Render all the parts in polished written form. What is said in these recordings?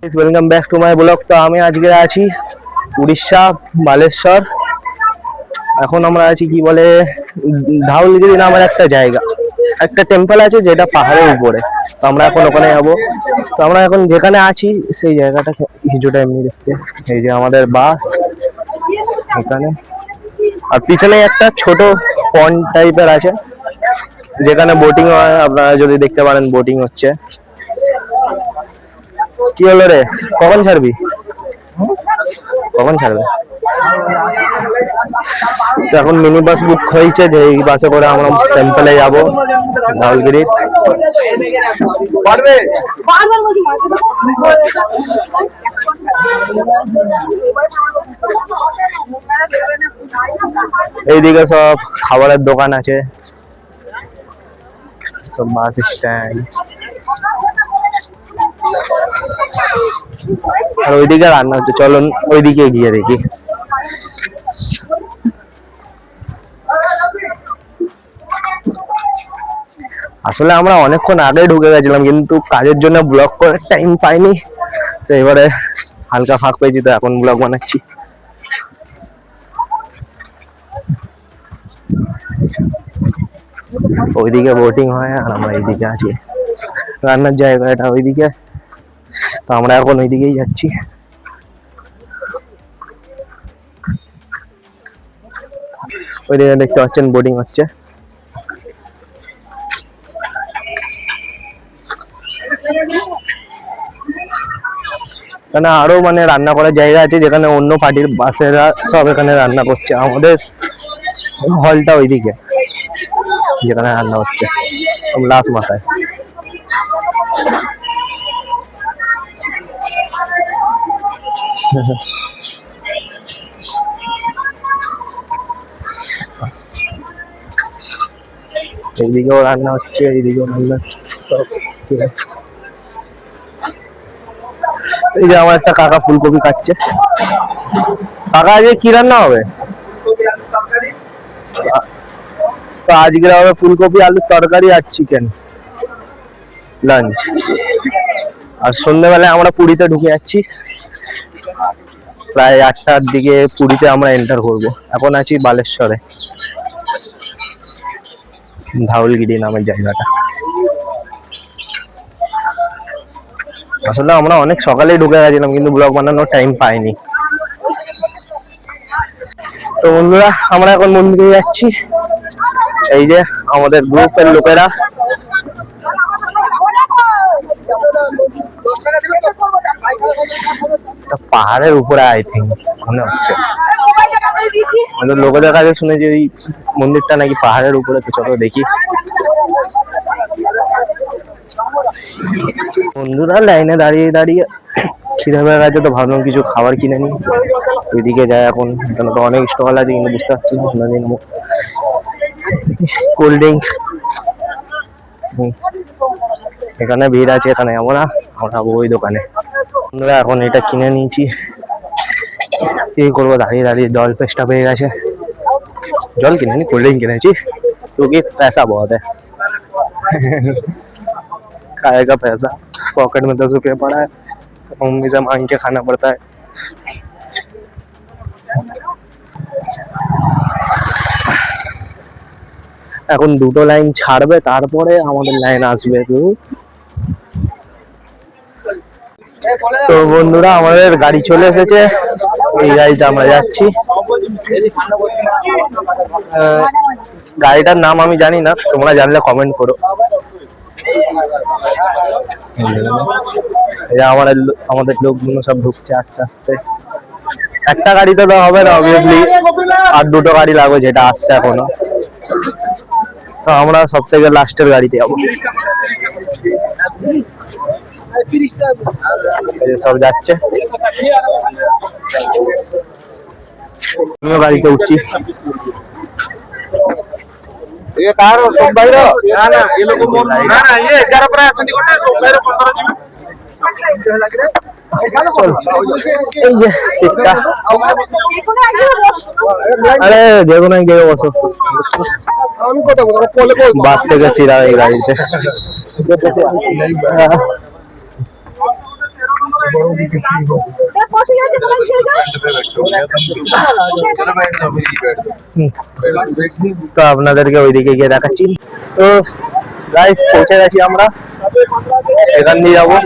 Welcome back to my blog. তো আমি আজকে আছি উড়িষ্যা বালেশ্বর। এখন আমরা আছি কি বলে ধাউলগিরি নামের একটা জায়গা, একটা টেম্পল আছে যেটা পাহাড়ের উপরে। তো আমরা এখন ওখানে যাবো। তো আমরা এখন যেখানে আছি সেই জায়গাটা কিছুটা এমনি দেখতে, এই যে আমাদের বাস এখানে, আর পিছনে একটা ছোট পন্ড টাইপের আছে যেখানে বোটিং হয়। আপনারা যদি দেখতে পারেন বোটিং হচ্ছে। কি হলো রে, কখন ছাড়বি? কখন ছাড়বে? তো এখন মিনি বাস বুক হয়েছে, যে এই বাসে করে আমরা টেম্পলে যাবো ধাউলগিরির। এইদিকে সব খাবারের দোকান আছে, সব বাস স্ট্যান্ড। আর ওইদিকে রান্না হচ্ছে, চলুন ওইদিকে গিয়ে দেখি। আসলে আমরা অনেকক্ষণ আগে ঢুকে গেছিলাম, কিন্তু কাজের জন্য ব্লগ করার টাইম পাইনি। তো এবারে হালকা ফাঁক পেয়েছি, তো এখন ব্লগ বানাচ্ছি। ওইদিকে বোটিং হয় আর আমরা এইদিকে আছি, রান্নার জায়গাটা ওইদিকে। তো আমরা এখন ওইদিকেই যাচ্ছি। ওইদিকে দেখতে পাচ্ছেন বোটিং হচ্ছে। এখানে আরো মানে রান্না করার জায়গা আছে, যেখানে অন্য পার্টির বাসেরা সব এখানে রান্না করছে। আমাদের হলটা ওইদিকে যেখানে রান্না হচ্ছে, লাস্ট মাথায়। এইদিকেও রান্না হচ্ছে, এইদিকেও রান্না হচ্ছে, সব ঠিক আছে। এই যে আমার একটা কাকা ফুলকপি কাটছে। কাকা আজকে কি রান্না হবে? তো আজকে হবে ফুলকপি আলুর তরকারি আর চিকেন লাঞ্চ। আর সন্ধ্যেবেলায় আমরা পুরীতে ঢুকে যাচ্ছি, প্রায় 8টার দিকে পুরীতে আমরা এন্টার করব। এখন আছি বালেশ্বরে, ধাউলগিরি নামের জায়গাটা। আসলে আমরা অনেক সকালেই ঢুকে গেছিলাম, কিন্তু ব্লগ বানানোর টাইম পাইনি। তো বন্ধুরা, আমরা এখন মন্দিরে যাচ্ছি। এই যে আমাদের গ্রুপের লোকেরা। পাহাড়ের উপরে আই থিঙ্ক মনে হচ্ছে, লোকেদের কাছে শুনেছি এই মন্দিরটা নাকি পাহাড়ের উপরে। তো চলো দেখি। বন্ধুরা লাইনে দাঁড়িয়ে দাঁড়িয়ে খিদে পেয়ে গেছে, তো ভাবলাম কিছু খাবার কিনে নিই। ওইদিকে যায় এখন, এখানে তো অনেক স্টল আছে, কিন্তু বুঝতে পারছি না কিনে নেবো। কোল্ড ড্রিঙ্ক এখানে ভিড় আছে, এখানে যাবো না, আমরা ওই দোকানে। বন্ধুরা এখন এটা কিনে নিয়েছি, কি করবো দাঁড়িয়ে দাঁড়িয়ে। জল পেস্টা পেয়ে গেছে, জল কিনে নি, কোল্ড ড্রিঙ্ক কিনেছি, क्योंकि पैसा बहुत है। खाए का पैसा पॉकेट में 10 रुपया पड़ा है, मम्मी से मांग के खाना पड़ता है। এখন দুটো লাইন ছাড়বে, তারপরে আমাদের লাইন আসবে। তো বন্ধুরা আমাদের গাড়ি চলে এসেছে, এই গাড়িটা আমরা যাচ্ছি। গাড়িটার নাম আমি জানি না, তোমরা জানলে কমেন্ট করো। আমাদের লোকগুলো সব ঢুকছে আস্তে আস্তে। একটা গাড়িতে তো হবে না অবভিয়াসলি, আর দুটো গাড়ি লাগবে যেটা আসছে এখনো। তো আমরা সব থেকে লাস্টের গাড়িতে যাবো। সব যাচ্ছে, গাড়িতে উঠছি। এই যে সিটটা, আরে যে কোনো এক জায়গায় বসো। বাস থেকে সিধা এই গাড়িতে। তো আপনাদেরকে ওইদিকে গিয়ে দেখাচ্ছি। তো গাইস পৌঁছে গেছি আমরা, এখান দিয়ে যাবো।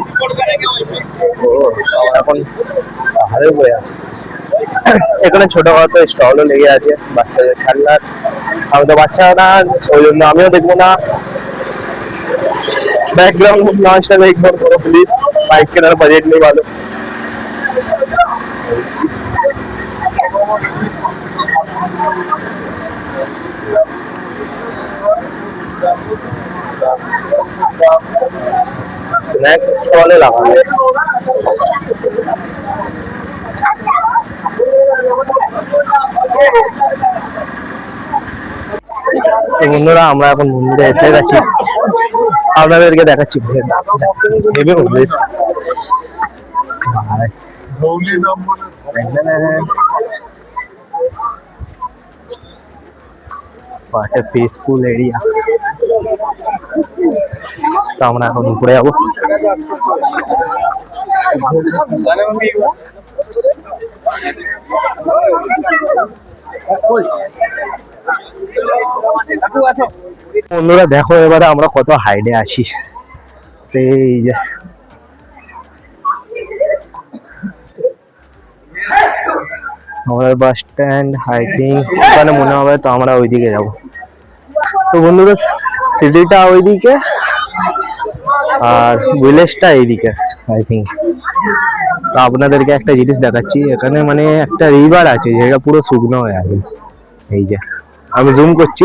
এখন পাহাড়ের উপরে আছে, এখানে ছোটখাটো স্টলও লেগে আছে বাচ্চাদের খেলনার। আমি তো বাচ্চা না, ওই জন্য আমিও দেখবো না। ব্যাকগ্রাউন্ড নয়েজটা ইগনোর করো প্লিজ, বাইক কেনার বাজেট নেই ভালো। স্ন্যাক স্টলে লাগানো। বন্ধুরা আমরা এখন মন্দিরে এসে গেছি, আপনাদেরকে দেখাচ্ছি। Peaceful area. তো আমরা এখন উপরে যাবো। বন্ধুরা দেখো এবারে আমরা কত হাইডে আছি, সেই যে আমাদের বাস স্ট্যান্ড হাইটিং ওখানে মনে হবে, তো আমরা ওইদিকে যাবো। তো বন্ধুরা সিটিটা ওইদিকে আর ভিলেজটা এইদিকে আই থিঙ্ক। তো আপনাদেরকে একটা জিনিস দেখাচ্ছি, এখানে মানে একটা রিভার আছে যেটা পুরো শুকনো হয়ে আছে। এই যে আমি জুম করছি,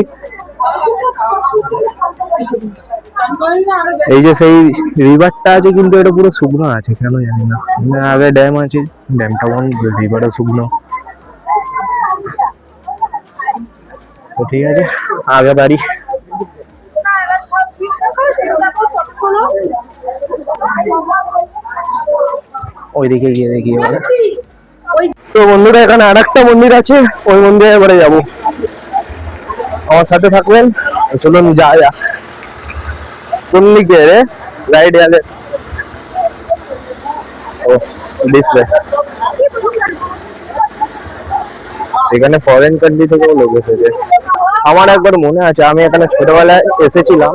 এই যে সেই রিভারটা আছে, কিন্তু এটা পুরো শুকনো আছে কেন জানি না। আগে ড্যাম আছে, ড্যামটা বন্ধ, রিভারটা শুকনো। তো ঠিক আছে আগে বাড়ি। ওইদিকে গিয়ে দেখি এবারে। তো বন্ধুরা এখানে আর একটা মন্দির আছে, ওই মন্দিরে এবারে যাবো, আমার সাথে থাকবেন। চলুন যা যা। কোন দিকে রে? রাইট গেলে ও ডিসপ্লে। এখানে ফরেন কান্ট্রি থেকেও লোক এসেছে। আমার একবার মনে আছে আমি এখানে ছোটবেলায় এসেছিলাম,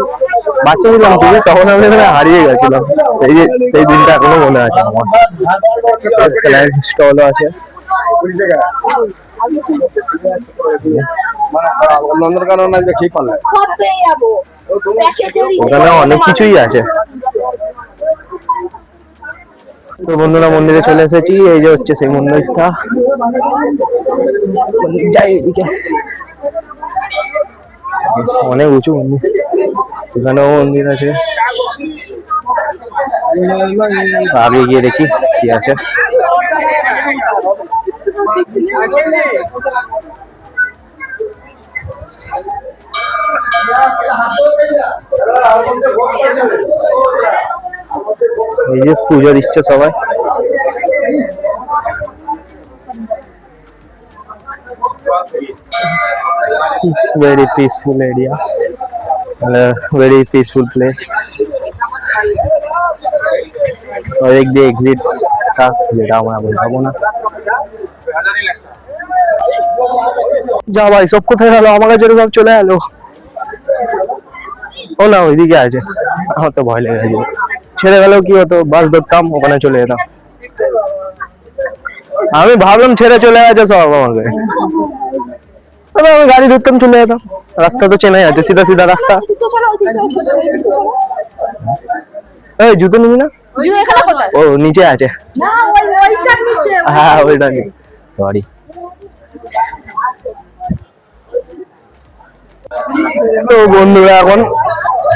বাচ্চা ছিলাম কিন্তু, তখন আমি এখানে হারিয়ে গেছিলাম। সেই দিনটা এখনো মনে আছে আমার। স্টলও আছে, ওখানে অনেক কিছুই আছে। তো বন্ধুরা মন্দিরে চলে এসেছি, এই যে হচ্ছে সেই মন্দিরটা। যাই এদিকে, অনেক উঁচু মন্দির, এখানেও মন্দির আছে। আগে গিয়ে দেখি কি আছে। এই যে পুজো দিচ্ছে সবাই। very peaceful area, very peaceful place. और एक भी एग्जिट का যেটা আমরা বলবো না। যা ভাই সব কোথায় গেল, আমার কাছে সব চলে এলো। ও না ওইদিকে আছে, আমার তো ভয় লেগে গেছিল। ছেড়ে গেলেও কি হতো, বাস ধরতাম ওখানে চলে যেতাম। আমি ভাবলাম ছেড়ে চলে গেছে সব আমাকে, আমি গাড়ি ধরতাম চলে যেতাম। রাস্তা তো চেনাই আছে, সিধা সিধা রাস্তা। এই জুতো নিবি না? ও নিচে আছে, হ্যাঁ ওইটা নিয়ে সরি। তো বন্ধুরা এখন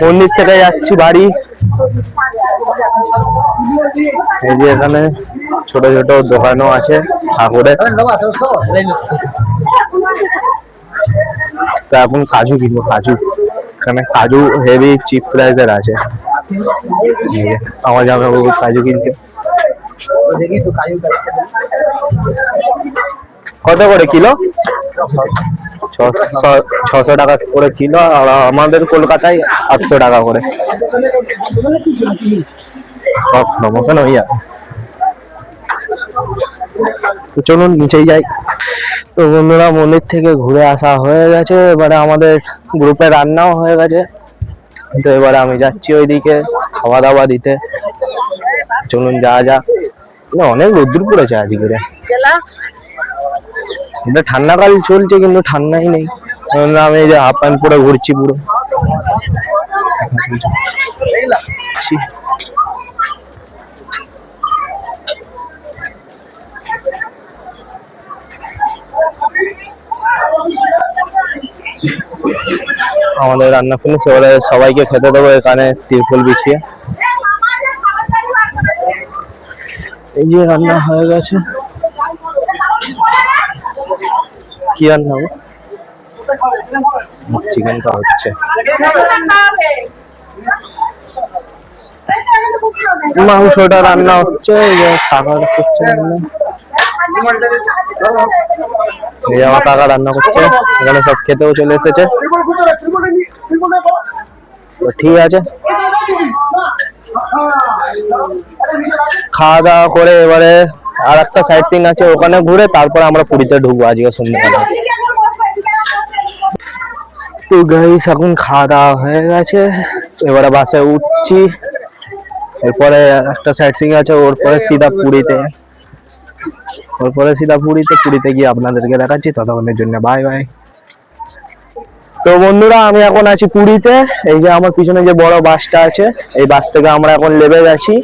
মন্দির থেকে যাচ্ছি বাড়ি। এই যে এখানে ছোট ছোট দোকানও আছে ঠাকুরের। তো এখন কাজু কিনবো, কাজু। এখানে কাজু হেভি চিপ প্রাইসের আছে। আমার জামাই বাবু কাজু কিনছে। কত করে কিলো? 600 টাকা করে কিলো, আর আমাদের কলকাতায় 800 টাকা করে। সব প্রমোশন হয়ে যাবে। তো চলুন নিচেই যাই। তো বন্ধুরা মন্দির থেকে ঘুরে আসা হয়ে গেছে, এবারে আমাদের গ্রুপে রান্নাও হয়ে গেছে। তো এবারে আমি যাচ্ছি ওইদিকে খাওয়া দাওয়া দিতে। চলুন যাওয়া যাক। অনেক রোদ্দুর পড়েছে আজকে, এটা ঠান্ডাকাল চলছে কিন্তু ঠান্ডাই নেই। আমি এই যে হাফ প্যান্ট পরে ঘুরছি পুরো। আমাদের রান্না ফিনিশ, এবারে সবাইকে খেতে দেবো এখানে তিরপল বিছিয়ে। এই যে রান্না হয়ে গেছে। কি রান্না হবে? চিকেনটা হচ্ছে, মাংসটা রান্না হচ্ছে, কাকা করছে রান্না। এই আমার কাকা রান্না করছে, এখানে সব খেতেও চলে এসেছে। ঠিক আছে, খাওয়া দাওয়া করে এবারে আর একটা সাইট সিন আছে, ওখানে ঘুরে তারপর আমরা পুরীতে ঢুকবো আজকে সন্ধ্যাবেলা। তো গাইস এখন খাওয়া দাওয়া হয়ে গেছে, এবারে বাসে উঠছি। এরপরে একটা সাইট সিন আছে, ওর পরে সিধা পুরীতে। পুরীতে গিয়ে আপনাদেরকে দেখাচ্ছি। ততক্ষণের জন্য বাই বাই। তো বন্ধুরা আমি এখন আছি পুরীতে। এই যে আমার পিছনে যে বড় বাসটা আছে, এই বাস থেকে আমরা এখন নেমে গেছি।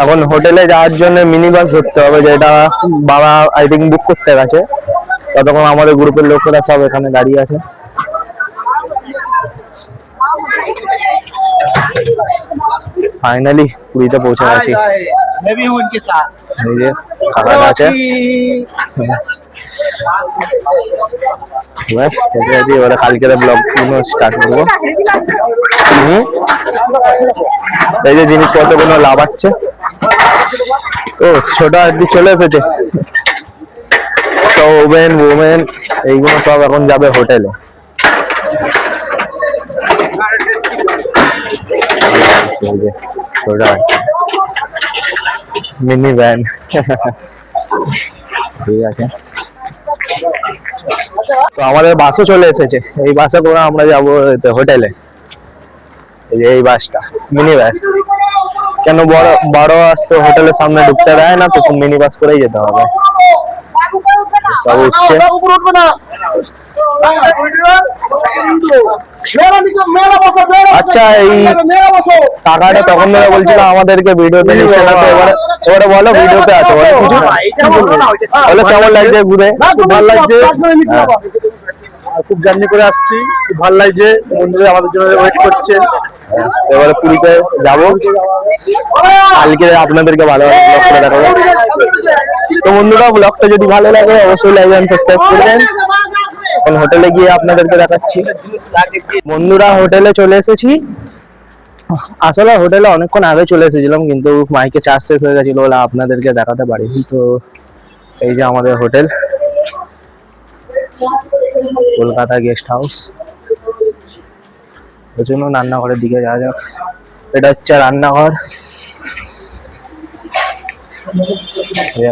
এখন হোটেলে যাওয়ার জন্য মিনি বাস ধরতে হবে, যেটা বাবা আই থিঙ্ক বুক করতে গেছে। ততক্ষণ আমাদের গ্রুপের লোকেরা সব এখানে দাঁড়িয়ে আছে। ফাইনালি পুরীতে পৌঁছে গেছি। এই যে খাবার আছে, ব্যাস খেতে আছি। এবারে কালকের ব্লগ স্টার্ট করবো। এই যে জিনিসপত্র গুলো লাভাচ্ছে। ও ছোট আরকি চলে এসেছে। তো ওভেন ওভেন এইগুলো সব এখন যাবে হোটেলে। মিনি ভ্যান, ঠিক আছে। তো আমাদের বাসও চলে এসেছে, এই বাসে করে আমরা যাবো হোটেলে। এই বাসটা মিনি বাস, কেন বড় বড় বাস তো হোটেলের সামনে ঢুকতে দেয় না, তো মিনি বাস করেই যেতে হবে। সব উঠছে। আচ্ছা এই টাকাটা তখন ধরে বলছিল আমাদেরকে ভিডিওতে নিচ্ছে না, তো এবারে বলো ভিডিওতে আছে, বলো বলো কেমন লাগছে ঘুরে? খুব ভালো লাগছে, খুব জার্নি করে আসছি, খুব ভালো লাগছে। মন্দিরে আমাদের জন্য ওয়েট করছে। এবারে পুরীতে যাবো, কালকে আপনাদেরকে ভালো ব্লগ করে দেখাবো। তো বন্ধুরা ব্লগটা যদি ভালো লাগে অবশ্যই লাইক এন্ড সাবস্ক্রাইব করবেন। এখন হোটেলে গিয়ে আপনাদেরকে দেখাচ্ছি। বন্ধুরা হোটেলে চলে এসেছি। আসলে হোটেলে অনেকক্ষণ আগে চলে এসেছিলাম, কিন্তু মাইকে চার্জ শেষ হয়ে গেছিল বলে আপনাদেরকে দেখাতে পারিনি। তো এই যে আমাদের হোটেল, কলকাতা গেস্ট হাউস। ওই জন্য রান্নাঘরের দিকে যাওয়া যাক। এটা হচ্ছে রান্নাঘর,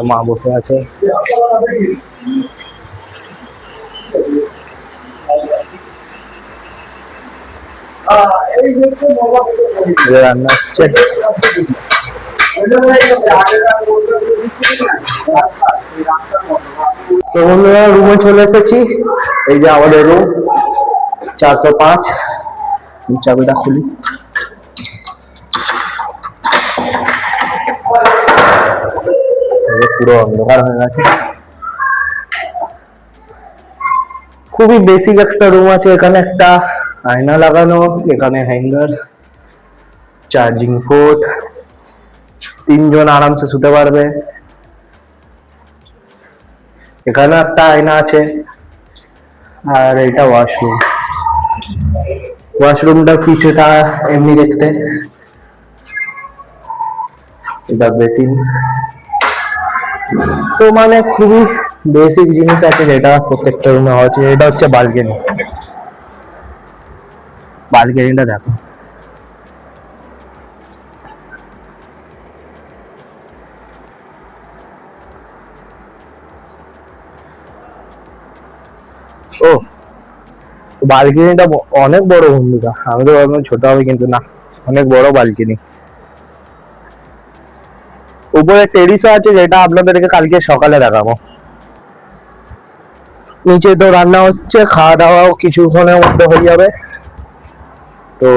মা বসে আছে। রান্না হচ্ছে। তো বন্ধুরা রুমে চলে এসেছি। এই যে আমাদের রুম 405। চাবিটা খুলি। পুরো অন্ধকার হয়ে গেছে। খুবই বেসিক একটা রুম আছে। এখানে একটা আয়না লাগানো, এখানে হ্যাঙ্গার, চার্জিং পোর্ট, 3 জন আরামসে শুতে পারবে। এখানে একটা আয়না আছে, আর এটা ওয়াশরুম। ওয়াশরুমটা কিছুটা এমনি দেখতে। এটা বেসিন। তো মানে খুবই বেসিক জিনিস আছে যেটা প্রত্যেকটা রুমে আছে। এটা হচ্ছে বালকনি। বালকনিটা দেখো, ও, বালকনিটা অনেক বড় বন্ধুরা, আমি তো ভাবলাম ছোট হবে, কিন্তু না, অনেক বড় বালকনি। উপরে টেরিসও আছে, যেটা আপনাদেরকে কালকে সকালে দেখাবো। নিচে তো রান্না হচ্ছে, খাওয়া দাওয়াও কিছুক্ষণের মধ্যে হয়ে যাবে। তো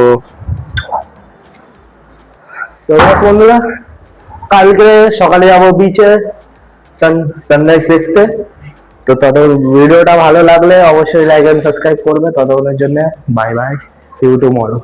বন্ধুরা, কালকে সকালে যাবো বিচে সানরাইজ দেখতে। তো তত ভিডিওটা ভালো লাগলে অবশ্যই লাইক এন্ড সাবস্ক্রাইব করবে। ততক্ষণের জন্য bye bye, see you tomorrow.